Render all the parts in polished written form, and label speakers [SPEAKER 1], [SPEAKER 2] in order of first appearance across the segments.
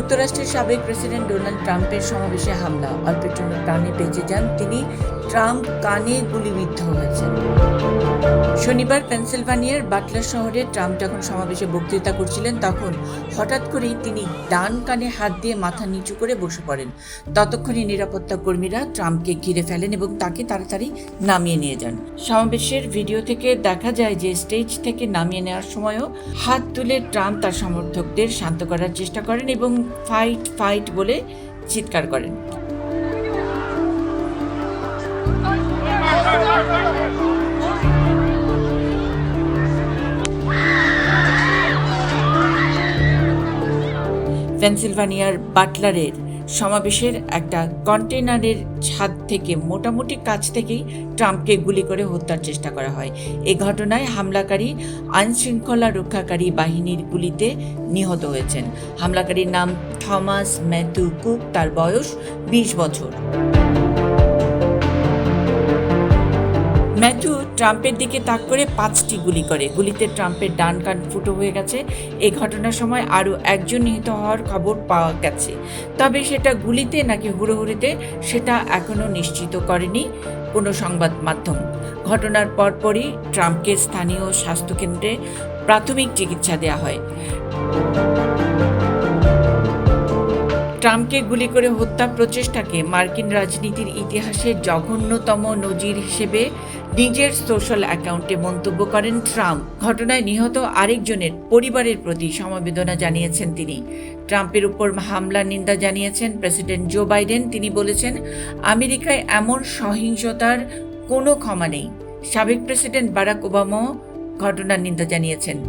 [SPEAKER 1] যুক্তরাষ্ট্রের সাবেক president Donald ট্রাম্পের সমাবেশে হামলা, অল্পের জন্য প্রাণে বেঁচে যান তিনি। ট্রাম্প কানে গুলিবিদ্ধ হয়েছেন। শনিবার পেনসিলভানিয়ার বাটলার শহরে ট্রাম্প যখন সমাবেশে বক্তৃতা করছিলেন তখন হঠাৎ করেই তিনি ডান কানে হাত দিয়ে মাথা নিচু করে বসে পড়েন। ততক্ষণে নিরাপত্তা কর্মীরা ট্রাম্পকে ঘিরে ফেলেন এবং তাকে তাড়াতাড়ি নামিয়ে নিয়ে যান। সমাবেশের ভিডিও থেকে দেখা যায় যে স্টেজ থেকে নামিয়ে নেওয়ার সময়ও হাত তুলে ট্রাম্প তার সমর্থকদের শান্ত করার চেষ্টা করেন এবং ফাইট ফাইট বলে চিৎকার করেন। পেনসিলভানিয়ার বাটলারের সমাবেশের একটা কন্টেনারের ছাদ থেকে মোটামুটি কাছ থেকেই ট্রাম্পকে গুলি করে হত্যার চেষ্টা করা হয়। এই ঘটনায় হামলাকারী আইনশৃঙ্খলা রক্ষাকারী বাহিনীর গুলিতে নিহত হয়েছেন। হামলাকারীর নাম থমাস ম্যাথু কুক, তার বয়স 20 বছর। ম্যাথু ট্রাম্পের দিকে তাক করে 5টি গুলি করে। গুলিতে ট্রাম্পের ডান কান ফুটো হয়ে গেছে। এই ঘটনার সময় আরও একজন নিহত হওয়ার খবর পাওয়া গেছে, তবে সেটা গুলিতে নাকি হুড়োহুড়িতে সেটা এখনও নিশ্চিত করেনি কোনো সংবাদ মাধ্যম। ঘটনার পরপরই ট্রাম্পকে স্থানীয় স্বাস্থ্যকেন্দ্রে প্রাথমিক চিকিৎসা দেওয়া হয়। ট্রাম্পকে গুলি করে হত্যা প্রচেষ্টাকে মার্কিন রাজনীতির ইতিহাসে জঘন্যতম নজির হিসেবে নিজের সোশ্যাল অ্যাকাউন্টে মন্তব্য করেন ট্রাম্প। ঘটনায় নিহত আরেকজনের পরিবারের প্রতি সমবেদনা জানিয়েছেন তিনি। ট্রাম্পের উপর হামলার নিন্দা জানিয়েছেন প্রেসিডেন্ট জো বাইডেন। তিনি বলেছেন, আমেরিকায় এমন সহিংসতার কোনো ক্ষমা নেই। সাবেক প্রেসিডেন্ট বারাক ওবামাও ঘটনার নিন্দা জানিয়েছেন।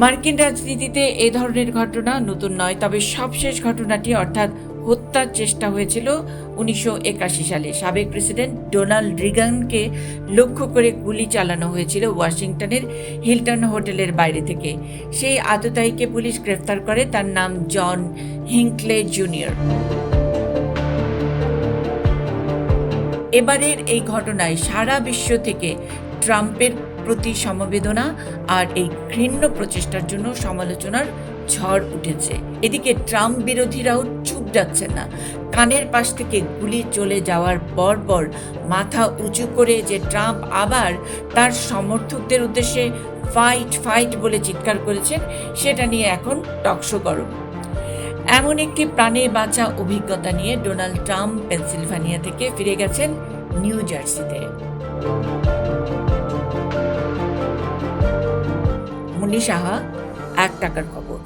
[SPEAKER 1] মার্কিন রাজনীতিতে এ ধরনের ঘটনা নতুন নয়, তবে সবশেষ ঘটনাটি অর্থাৎ হত্যার চেষ্টা হয়েছিল 1981 সালে। সাবেক প্রেসিডেন্ট ডোনাল্ড রিগানকে লক্ষ্য করে গুলি চালানো হয়েছিল ওয়াশিংটনের হিলটন হোটেলের বাইরে থেকে। সেই আততায়ীকে পুলিশ গ্রেফতার করে। তার নাম জন হিংকলে জুনিয়র। এবারের এই ঘটনায় সারা বিশ্ব থেকে ট্রাম্পের প্রতি সমবেদনা আর এই ঘৃণ্য প্রচেষ্টার জন্য সমালোচনার ঝড় উঠেছে। এদিকে ট্রাম্প বিরোধীরাও চুপ যাচ্ছেন না। কানের পাশ থেকে গুলি চলে যাওয়ার পর মাথা উঁচু করে যে ট্রাম্প আবার তার সমর্থকদের উদ্দেশ্যে ফাইট ফাইট বলে চিৎকার করেছেন, সেটা নিয়ে এখন টকশো গরম। এমন একটি প্রাণে বাঁচা অভিজ্ঞতা নিয়ে ডোনাল্ড ট্রাম্প পেনসিলভানিয়া থেকে ফিরে গেছেন নিউ জার্সিতে। মুন্নি সাহা, 1 টাকার খবর।